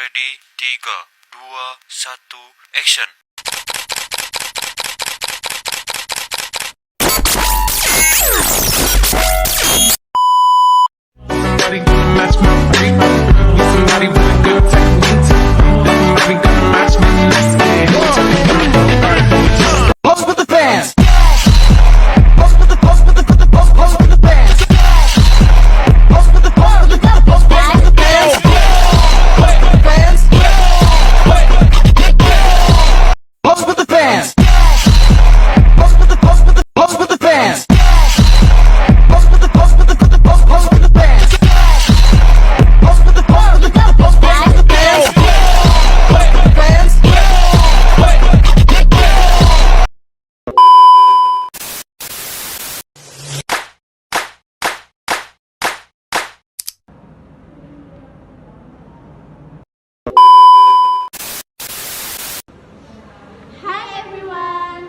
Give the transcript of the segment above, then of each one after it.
Ready, 3, 2, 1, action. Somebody gonna match my freak. Need somebody with a good technique. Somebody gonna match me. Let's get it. Pose with the fans. Pose with the pose with the pose with the fans. Pose with the pose with the pose with the fans. Pose with the fans. Pose with the fans. Pose with the pose with the pose with the fans. Pose with the pose with the pose with the fans. Pose with the pose with the pose with the fans. Pose with the fans. Hi everyone,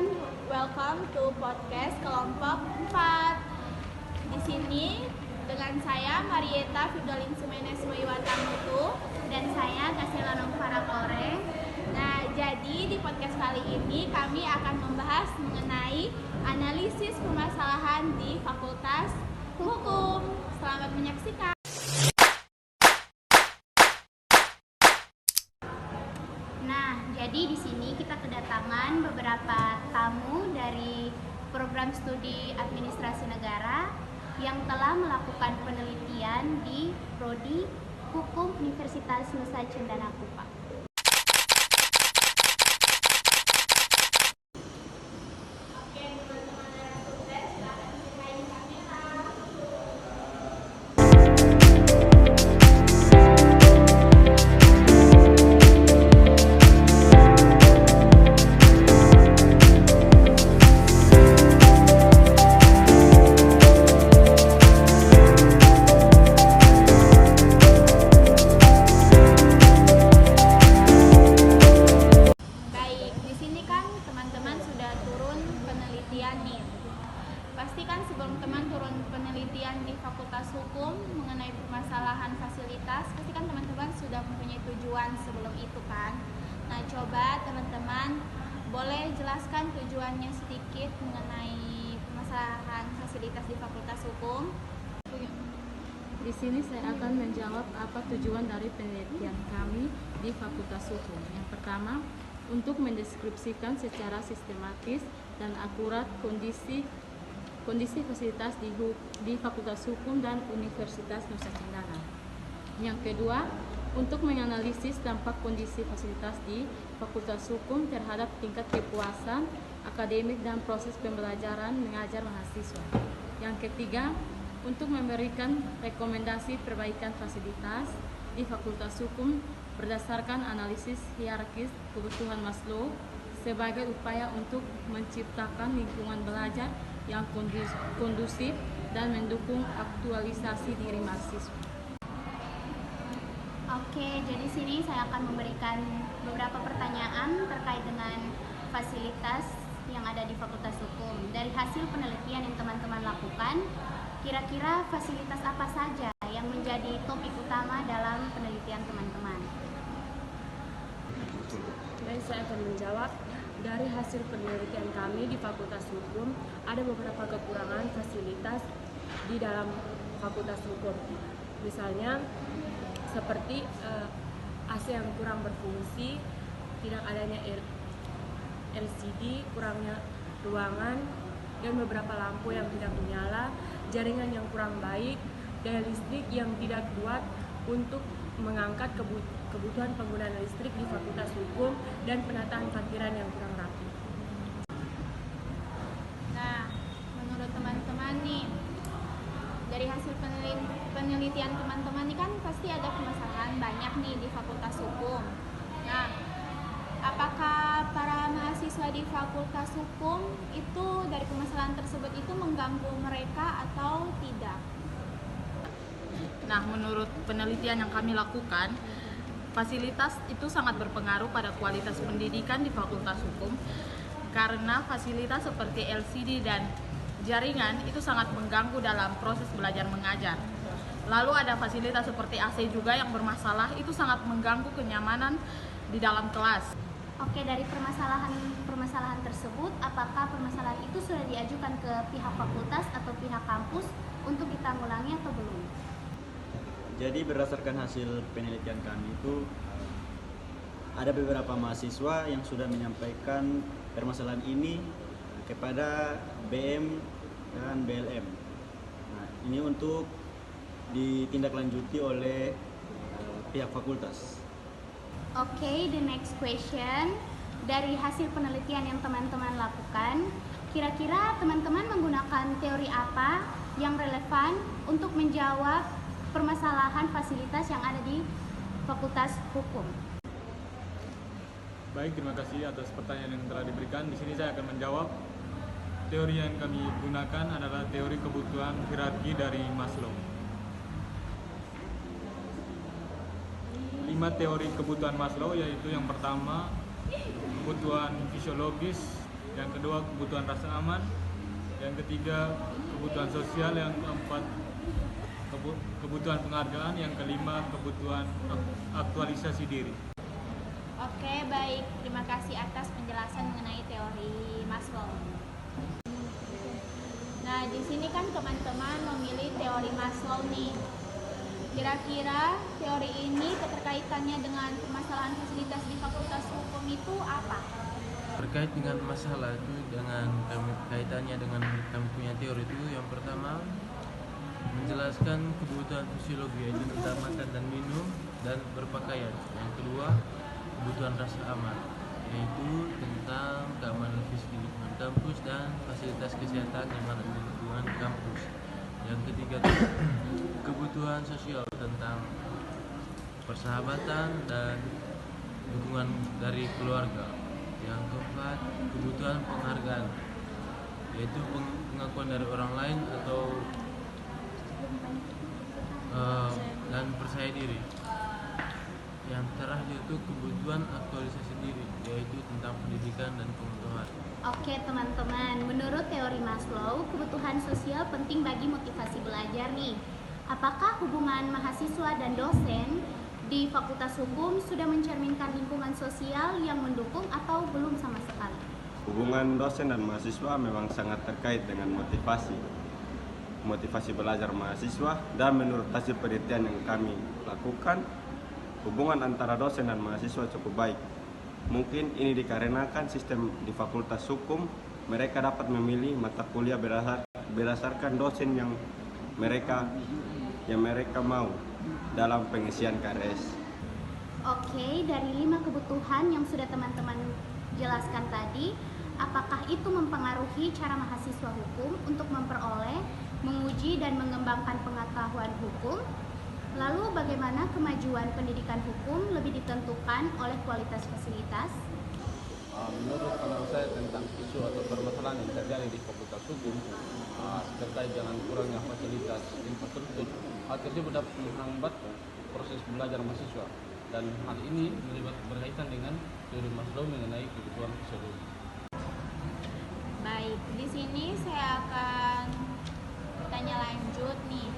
welcome to podcast kelompok 4. Di sini dengan saya Marieta Fidolin Sumenes Wiwatamutu dan saya Kasela Nongfara Kore. Nah, jadi di podcast kali ini kami akan membahas mengenai analisis permasalahan di Fakultas Hukum. Selamat menyaksikan. Nah, jadi di sini kita kedatangan beberapa tamu dari program studi administrasi negara yang telah melakukan penelitian di Prodi Hukum Universitas Nusa Cendana Kupang. Oke, teman-teman narasumber, silakan dimulai kamera. Baik, di sini kan teman-teman sudah turun penelitian nih. Pasti kan sebelum teman turun penelitian di Fakultas Hukum mengenai permasalahan fasilitas, pasti kan teman-teman sudah mempunyai tujuan sebelum itu kan. Nah, coba teman-teman boleh jelaskan tujuannya sedikit mengenai permasalahan fasilitas di Fakultas Hukum. Di sini saya akan menjawab apa tujuan dari penelitian kami di Fakultas Hukum. Yang pertama, untuk mendeskripsikan secara sistematis dan akurat kondisi fasilitas di Fakultas Hukum dan Universitas Nusa Cendana. Yang kedua, untuk menganalisis dampak kondisi fasilitas di Fakultas Hukum terhadap tingkat kepuasan akademik dan proses pembelajaran mengajar mahasiswa. Yang ketiga, untuk memberikan rekomendasi perbaikan fasilitas di Fakultas Hukum berdasarkan analisis hierarkis kebutuhan Maslow sebagai upaya untuk menciptakan lingkungan belajar yang kondusif dan mendukung aktualisasi diri mahasiswa. Oke, jadi sini saya akan memberikan beberapa pertanyaan terkait dengan fasilitas yang ada di Fakultas Hukum. Dari hasil penelitian yang teman-teman lakukan, kira-kira fasilitas apa saja yang menjadi topik utama dalam penelitian teman-teman? Baik, saya akan menjawab. Dari hasil penelitian kami di Fakultas Hukum, ada beberapa kekurangan fasilitas di dalam Fakultas Hukum. Misalnya seperti AC yang kurang berfungsi, tidak adanya LCD, kurangnya ruangan, dan beberapa lampu yang tidak menyala, jaringan yang kurang baik, daya listrik yang tidak kuat untuk mengangkat kebutuhan penggunaan listrik di Fakultas Hukum, dan penataan parkiran yang kurang rapi. Nah, menurut teman-teman nih, dari hasil penelitian teman-teman nih kan pasti ada permasalahan banyak nih di Fakultas Hukum. Nah, apakah para mahasiswa di Fakultas Hukum itu dari permasalahan tersebut itu mengganggu mereka atau tidak? Nah, menurut penelitian yang kami lakukan, fasilitas itu sangat berpengaruh pada kualitas pendidikan di Fakultas Hukum karena fasilitas seperti LCD dan jaringan itu sangat mengganggu dalam proses belajar mengajar. Lalu ada fasilitas seperti AC juga yang bermasalah, itu sangat mengganggu kenyamanan di dalam kelas. Oke, dari permasalahan tersebut, apakah permasalahan itu sudah diajukan ke pihak fakultas atau pihak kampus untuk ditanggulangi atau belum? Jadi berdasarkan hasil penelitian kami itu ada beberapa mahasiswa yang sudah menyampaikan permasalahan ini kepada BM dan BLM. Nah, ini untuk ditindaklanjuti oleh pihak fakultas. Oke, the next question. Dari hasil penelitian yang teman-teman lakukan, kira-kira teman-teman menggunakan teori apa yang relevan untuk menjawab permasalahan fasilitas yang ada di Fakultas Hukum? Baik, terima kasih atas pertanyaan yang telah diberikan. Di sini saya akan menjawab. Teori yang kami gunakan adalah teori kebutuhan hierarki dari Maslow. 5 teori kebutuhan Maslow, yaitu yang pertama kebutuhan fisiologis, yang kedua kebutuhan rasa aman, yang ketiga kebutuhan sosial, yang keempat kebutuhan penghargaan, yang kelima kebutuhan aktualisasi diri. Oke, baik. Terima kasih atas penjelasan mengenai teori Maslow. Nah, di sini kan teman-teman memilih teori Maslow nih. Kira-kira teori ini keterkaitannya dengan permasalahan fasilitas di Fakultas Hukum itu apa? Terkait dengan masalah itu, dengan kaitannya dengan kami punya teori itu, yang pertama menjelaskan kebutuhan fisiologi, yaitu tentang makan dan minum dan berpakaian. Yang kedua kebutuhan rasa aman, yaitu tentang keamanan fisik di lingkungan kampus dan fasilitas kesehatan yang ada di lingkungan kampus. Yang ketiga kebutuhan sosial, tentang persahabatan dan dukungan dari keluarga. Yang keempat kebutuhan penghargaan, yaitu pengakuan dari orang lain atau dan percaya diri. Yang terakhir itu kebutuhan aktualisasi diri, yaitu tentang pendidikan dan pengetahuan. Oke teman-teman, menurut teori Maslow, kebutuhan sosial penting bagi motivasi belajar nih. Apakah hubungan mahasiswa dan dosen di Fakultas Hukum sudah mencerminkan lingkungan sosial yang mendukung atau belum sama sekali? Hubungan dosen dan mahasiswa memang sangat terkait dengan motivasi belajar mahasiswa, dan menurut hasil penelitian yang kami lakukan, hubungan antara dosen dan mahasiswa cukup baik. Mungkin ini dikarenakan sistem di Fakultas Hukum, mereka dapat memilih mata kuliah berdasarkan dosen yang mereka mau dalam pengisian KRS. Oke, dari 5 kebutuhan yang sudah teman-teman jelaskan tadi, apakah itu mempengaruhi cara mahasiswa hukum untuk memperoleh, menguji, dan mengembangkan pengetahuan hukum? Lalu bagaimana kemajuan pendidikan hukum lebih ditentukan oleh kualitas fasilitas? Menurut pandangan saya tentang isu atau permasalahan yang terjadi di Fakultas Hukum terkait dengan kurangnya fasilitas infrastruktur, hal tersebut dapat menghambat proses belajar mahasiswa, dan hal ini berkaitan dengan teori Maslow mengenai kebutuhan fisiologi. Baik, di sini saya akan tanya lanjut nih.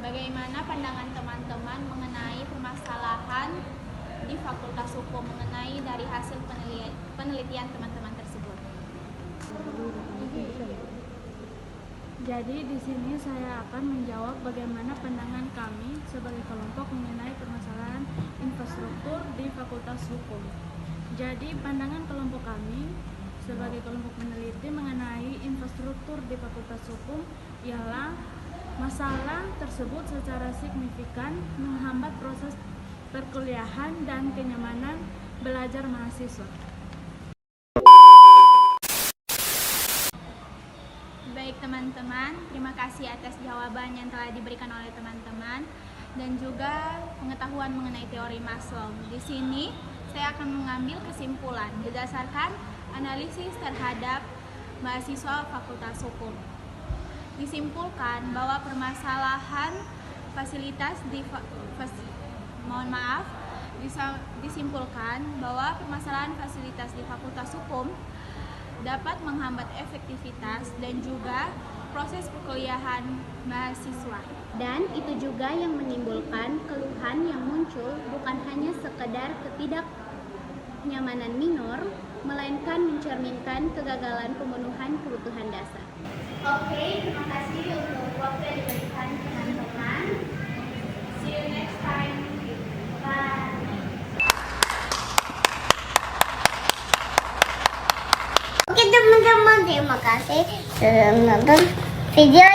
Bagaimana pandangan teman-teman mengenai permasalahan di Fakultas Hukum mengenai dari hasil penelitian teman-teman tersebut? Jadi di sini saya akan menjawab bagaimana pandangan kami sebagai kelompok mengenai permasalahan infrastruktur di Fakultas Hukum. Jadi pandangan kelompok kami sebagai kelompok peneliti mengenai infrastruktur di Fakultas Hukum ialah masalah tersebut secara signifikan menghambat proses perkuliahan dan kenyamanan belajar mahasiswa. Baik teman-teman, terima kasih atas jawaban yang telah diberikan oleh teman-teman dan juga pengetahuan mengenai teori Maslow. Di sini saya akan mengambil kesimpulan berdasarkan analisis terhadap mahasiswa Fakultas Hukum. Disimpulkan bahwa permasalahan fasilitas disimpulkan bahwa permasalahan fasilitas di Fakultas Hukum dapat menghambat efektivitas dan juga proses perkuliahan mahasiswa. Dan itu juga yang menimbulkan keluhan yang muncul bukan hanya sekedar ketidaknyamanan minor, melainkan mencerminkan kegagalan pemenuhan kebutuhan dasar. Oke, terima kasih untuk waktu yang diberikan teman-teman. See you next time. Bye. Oke teman-teman, terima kasih sudah menonton video